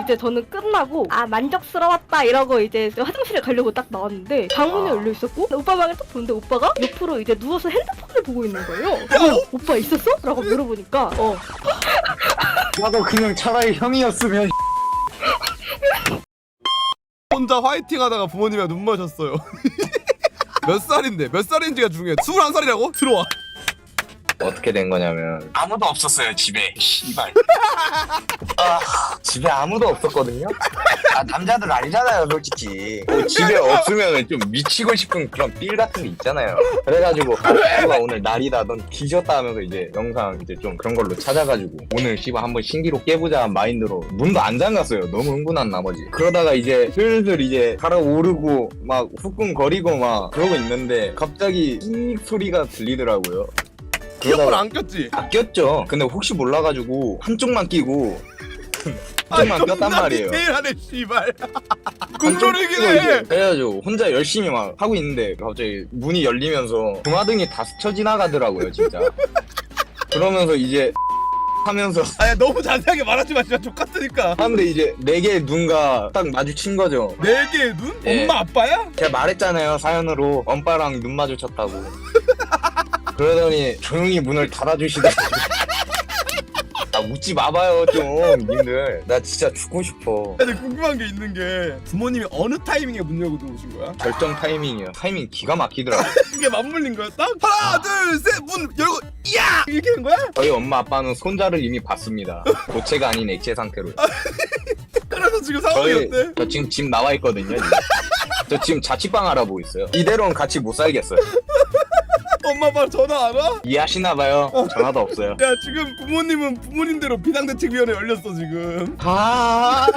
이제 저는 끝나고 아 만족스러웠다 이러고 이제 화장실에 가려고 딱 나왔는데 방문이 열려 있었고 오빠 방에 딱 보는데 오빠가 옆으로 이제 누워서 핸드폰을 보고 있는 거예요. 오빠 있었어? 라고 물어보니까 나도 그냥 차라리 형이었으면. 혼자 화이팅 하다가 부모님이랑 눈 마셨어요. 몇 살인데? 몇 살인지가 중요해. 21살이라고? 들어와. 어떻게 된 거냐면 아무도 없었어요 집에. 씨발. 아, 집에 아무도 없었거든요. 아 남자들 아니잖아요 솔직히. 뭐 집에 없으면 좀 미치고 싶은 그런 삘 같은 게 있잖아요. 그래가지고 씨발 오늘 날이다 넌 뒤졌다 하면서 이제 영상 이제 좀 그런 걸로 찾아가지고 오늘 씨발 한번 신기로 깨보자 마인드로 문도 안 잠갔어요. 너무 흥분한 나머지. 그러다가 이제 슬슬 이제 달아오르고 막 후끈거리고 막 그러고 있는데 갑자기 삐 소리가 들리더라고요. 이어폰 안 꼈지? 아 꼈죠. 근데 혹시 몰라가지고 한쪽만 끼고 한쪽만 꼈단 말이에요. 디테일하네 씨발. 한쪽 꿈노리긴 끼고 해. 이제 그래가지고 혼자 열심히 막 하고 있는데 갑자기 문이 열리면서 주마등이 다 스쳐 지나가더라고요 진짜. 그러면서 이제 하면서 아야 너무 자세하게 말하지 마. 진짜 족같으니까. 하는데 이제 네 개의 눈과 딱 마주친 거죠. 네 개의 눈? 예. 엄마 아빠야? 제가 말했잖아요 사연으로 엄빠랑 눈 마주쳤다고. 그러더니 조용히 문을 닫아주시더라고요. 아 웃지 마봐요 좀 님들. 나 진짜 죽고 싶어. 근데 궁금한 게 있는 게 부모님이 어느 타이밍에 문 열고 들어오신 거야? 결정 타이밍이요. 타이밍 기가 막히더라고요. 그게 맞물린 거야 딱? 하나 둘 셋 문 열고 이야! 이렇게 된 거야? 저희 엄마 아빠는 손자를 이미 봤습니다. 고체가 아닌 액체 상태로. 그래서 지금 상황이 어때? 저 지금 집 나와 있거든요. 저 지금 자취방 알아보고 있어요. 이대로는 같이 못 살겠어요. 엄마 아빠 전화 안 와? 이해하시나 봐요. 전화도 없어요. 야 지금 부모님은 부모님대로 비상대책위원회 열렸어 지금. 아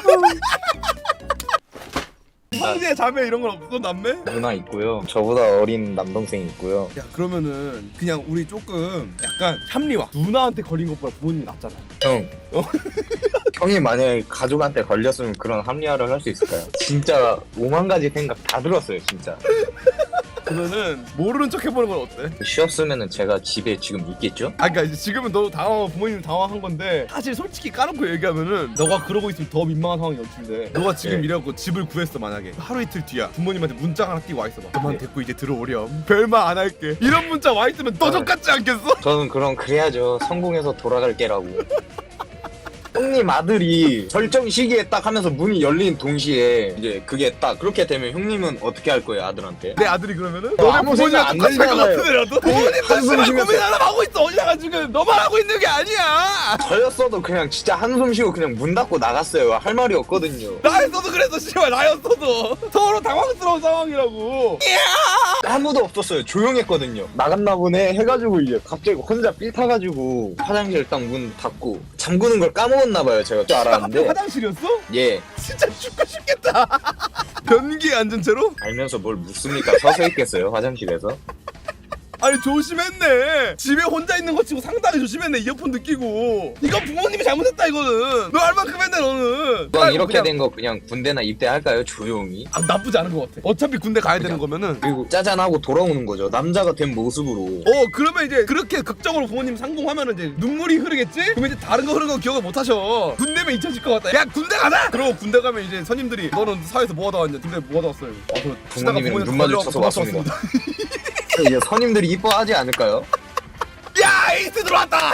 형제 자매 이런 건 없어 남매? 누나 있고요. 저보다 어린 남동생 있고요. 야 그러면은 그냥 우리 조금 약간 합리화. 누나한테 걸린 것보다 부모님이 낫잖아. 형. 형이 만약에 가족한테 걸렸으면 그런 합리화를 할 수 있을까요? 진짜 5만 가지 생각 다 들었어요 진짜. 그러면은 모르는 척 해보는 건 어때? 쉬었으면은 제가 집에 지금 있겠죠? 아 그러니까 이제 지금은 너 당황하고 부모님 당황한 건데 사실 솔직히 까놓고 얘기하면은 너가 그러고 있으면 더 민망한 상황이 올 텐데 너가 지금 네. 이래갖고 집을 구했어 만약에 하루 이틀 뒤야 부모님한테 문자 하나 띄고 와 있어봐 너만 네. 데리고 이제 들어오렴 별말 안 할게 이런 문자 와 있으면 너 족같지 않겠어? 저는 그럼 그래야죠. 성공해서 돌아갈게라고. 형님 아들이 설정 시기에 딱 하면서 문이 열린 동시에 이제 그게 딱 그렇게 되면 형님은 어떻게 할 거예요 아들한테? 내 아들이 그러면은 아무 너네 생각 부모님한테 안 똑같이 할것 들잖아요. 같으더라도 부모님도 한숨 씨발 쉬면서. 고민 하나 하고 있어 어디다가 지금 너만 하고 있는 게 아니야 저였어도 그냥 진짜 한숨 쉬고 그냥 문 닫고 나갔어요. 할 말이 없거든요. 나였어도 그래서 씨발 나였어도 서로 당황스러운 상황이라고 아무도 없었어요. 조용했거든요. 나갔나 보네 해가지고 이제 갑자기 혼자 삘 타가지고 화장실 딱 문 닫고 잠그는 걸 까먹었나 봐요. 제가 줄 하필 알았는데 화장실이었어? 예 진짜 죽고 싶겠다 변기에 앉은 채로? 알면서 뭘 묻습니까? 서서 있겠어요 화장실에서? 아니 조심했네 집에 혼자 있는 거 치고 상당히 조심했네 이어폰도 끼고 이건 부모님이 잘못했다 이거는 너 알만큼 했네 너는 그건 이렇게 그냥- 된 거 그냥 군대나 입대할까요? 조용히. 아, 나쁘지 않은 것 같아 어차피 군대 가야 되는 거면은 그리고 짜잔하고 돌아오는 거죠. 남자가 된 모습으로. 그러면 이제 그렇게 극적으로 부모님 상봉하면은 이제 눈물이 흐르겠지? 그러면 이제 다른 거 흐르는 거 기억을 못 하셔 군대면 잊혀질 것 같다 야 군대 가자! 그러고 군대 가면 이제 선임들이 너는 사회에서 뭐 하다 왔냐 군대 뭐 하다 왔어요 저 치다가 부모님이랑 눈 걸려 마주쳐서 도망쳐 왔습니다. 이제 선임들이 이뻐하지 않을까요? 야 에이스 들어왔다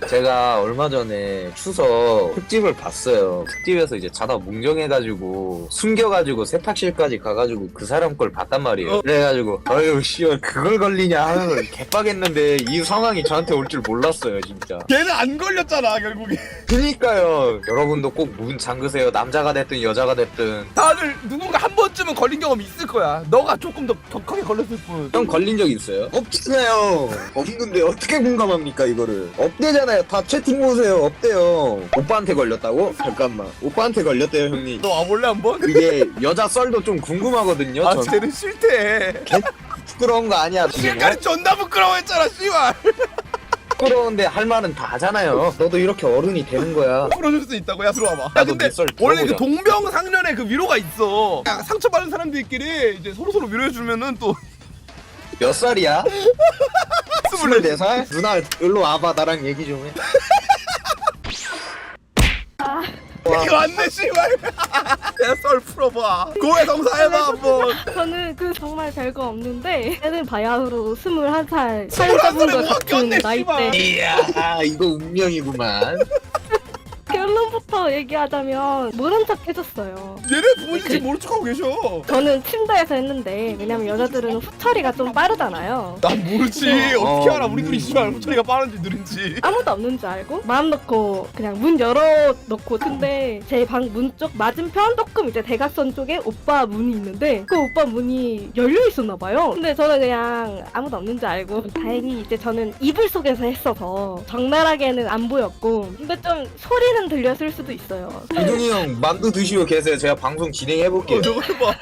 제가 얼마 전에 추석 특집을 봤어요. 특집에서 이제 자다 뭉정해가지고 숨겨가지고 세탁실까지 가가지고 그 사람 걸 봤단 말이에요. 그래가지고 아유 씨발 그걸 걸리냐 하면서 개빡했는데 이 상황이 저한테 올 줄 몰랐어요 진짜. 걔는 안 걸렸잖아 결국에 그니까요. 여러분도 꼭 문 잠그세요. 남자가 됐든 여자가 됐든. 다들 누군가 한 번쯤은 걸린 경험이 있을 거야 너가 조금 더 격하게 걸렸을 뿐 형 걸린 적 있어요? 없잖아요. 없는데 어떻게 공감합니까 이거를? 없대잖아요. 다 채팅 보세요. 없대요. 오빠한테 걸렸다고? 잠깐만. 오빠한테 걸렸대요 형님. 너 와볼래 한번? 이게 여자 썰도 좀 궁금하거든요. 아 전 쟤는 싫대 부끄러운 거 아니야 지금. 지금까지 존나 부끄러워했잖아 씨발 부끄러운데 할 말은 다 하잖아요. 너도 이렇게 어른이 되는 거야. 풀어줄 수 있다고 야 들어와봐 야 나도 근데 네 썰 원래 그 들어보자. 동병상련의 그 위로가 있어 야, 상처받은 사람들끼리 이제 서로서로 위로해주면은 또 몇 살이야? 24 24살? 누나 일로 와봐 나랑 얘기 좀 해. 아, 와 새끼 왔네 씨발. 썰 풀어봐. 고해 성사해봐 한번. 저는 그 정말 별거 없는데 애는 바야흐로 21살 21살에 사연자분과 뭐가 같은 꼈네, 나이대. 이야 이거 운명이구만. 결론부터 얘기하자면 모른 척 해줬어요. 얘네 부모님 지금 모른 척하고 계셔. 저는 침대에서 했는데 왜냐면 여자들은 후처리가 좀 빠르잖아요. 난 모르지. 어떻게 알아? 우리 둘이 씨발 후처리가 빠른지 느린지. 아무도 없는 줄 알고 마음 놓고 그냥 문 열어놓고 근데 제 방 문 쪽 맞은편 조금 이제 대각선 쪽에 오빠 문이 있는데 그 오빠 문이 열려 있었나 봐요. 근데 저는 그냥 아무도 없는 줄 알고 다행히 이제 저는 이불 속에서 했어서 적나라하게는 안 보였고 근데 좀 소리는 들렸을 수도 있어요. 이동이 형 만두 드시고 계세요. 제가 방송 진행해볼게요. 저거 해봐.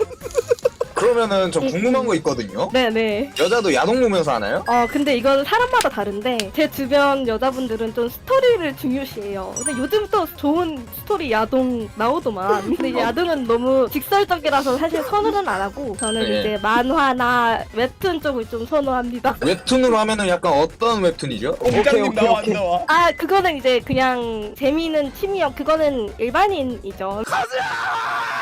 그러면은 저 궁금한 거 있거든요. 네네. 여자도 야동 보면서 하나요? 근데 이건 사람마다 다른데 제 주변 여자분들은 좀 스토리를 중요시해요. 근데 요즘 또 좋은 스토리 야동 나오더만. 근데 야동은 너무 직설적이라서 사실 선호는 안 하고 저는 네. 이제 만화나 웹툰 쪽을 좀 선호합니다. 웹툰으로 하면은 약간 어떤 웹툰이죠? 공장님 나와 안 나와? 아 그거는 이제 그냥 재미있는 취미요. 그거는 일반인이죠.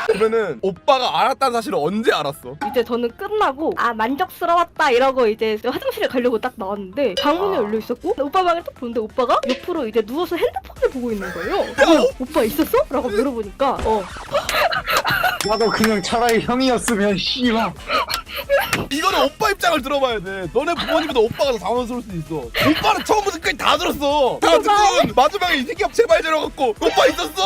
그러면은 오빠가 알았다는 사실을 언제 알았어? 이제 저는 끝나고 만족스러웠다 이러고 이제 화장실에 가려고 딱 나왔는데 방문이 열려 있었고 오빠 방에 딱 보는데 오빠가 옆으로 이제 누워서 핸드폰을 보고 있는 거예요. 오빠 있었어? 라고 물어보니까 나도 그냥 차라리 형이었으면 씨발. 이거는 오빠 입장을 들어봐야 돼. 너네 부모님보다 오빠가 더 당황스러울 수도 있어. 오빠는 처음부터 끝까지 다 들었어. 다 듣고 마지막에 이 새끼가 제발 저러갖고 오빠 있었어?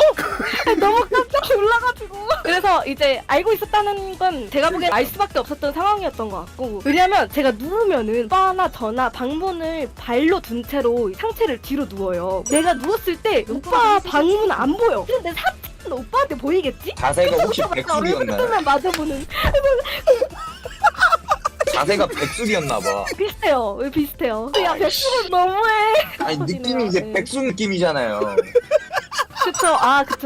너무 깜짝 놀라가지고 그래서 이제 알고 있었다는 건 제가 보기엔 알 수밖에 없었던 상황이었던 것 같고 왜냐면 제가 누우면은 오빠나 저나 방문을 발로 둔 채로 상체를 뒤로 누워요. 내가 누웠을 때 오빠 방문 안 보여. 근데 내 사진은 오빠한테 보이겠지? 자세가 혹시 오빠가 백숙이었나요? 얼굴만 맞아보는 자세가 백숙이었나봐. 비슷해요. 왜 비슷해요? 야 백수는 너무해. 아니 느낌이 이제 백숙 느낌이잖아요. 그쵸.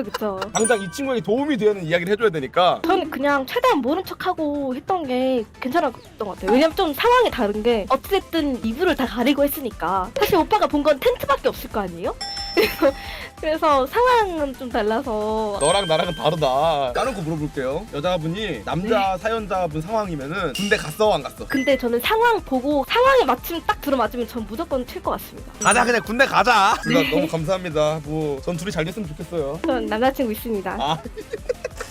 그쵸. 당장 이 친구에게 도움이 되는 이야기를 해줘야 되니까. 저는 그냥 최대한 모른 척하고 했던 게 괜찮았던 것 같아요. 왜냐면 좀 상황이 다른 게 어찌됐든 이불을 다 가리고 했으니까 사실 오빠가 본 건 텐트밖에 없을 거 아니에요? 그래서 상황은 좀 달라서 너랑 나랑은 다르다. 까놓고 물어볼게요. 여자분이 남자 사연자분 상황이면은 군대 갔어 안 갔어? 근데 저는 상황 보고 상황에 마침 딱 들어맞으면 전 무조건 칠 것 같습니다. 가자 그냥 군대 가자. 둘다 너무 감사합니다. 뭐 전 둘이 잘 됐으면 좋겠어요. 전 남자친구 있습니다. 아,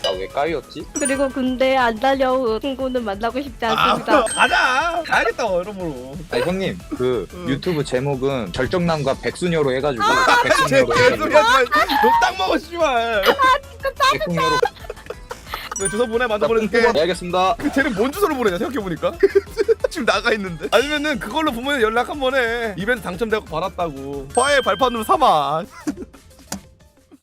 나 왜 까였지? 그리고 군대 안 다녀온 친구는 만나고 싶지 않습니다. 가자. 가야겠다 여러모로. 아니 형님 그 유튜브 제목은 절정남과 백수녀로 해가지고 제 백수녀로 개소리 하지 마. 너딱 먹어 씨발. 백수녀로 그 주소 보내 만져 보내줄게. 네, 알겠습니다. 그 쟤는 뭔 주소를 보내냐 생각해보니까. 지금 나가 있는데. 아니면은 그걸로 부모님 연락 한 번 해. 이벤트 당첨되고 받았다고. 화해 발판으로 삼아.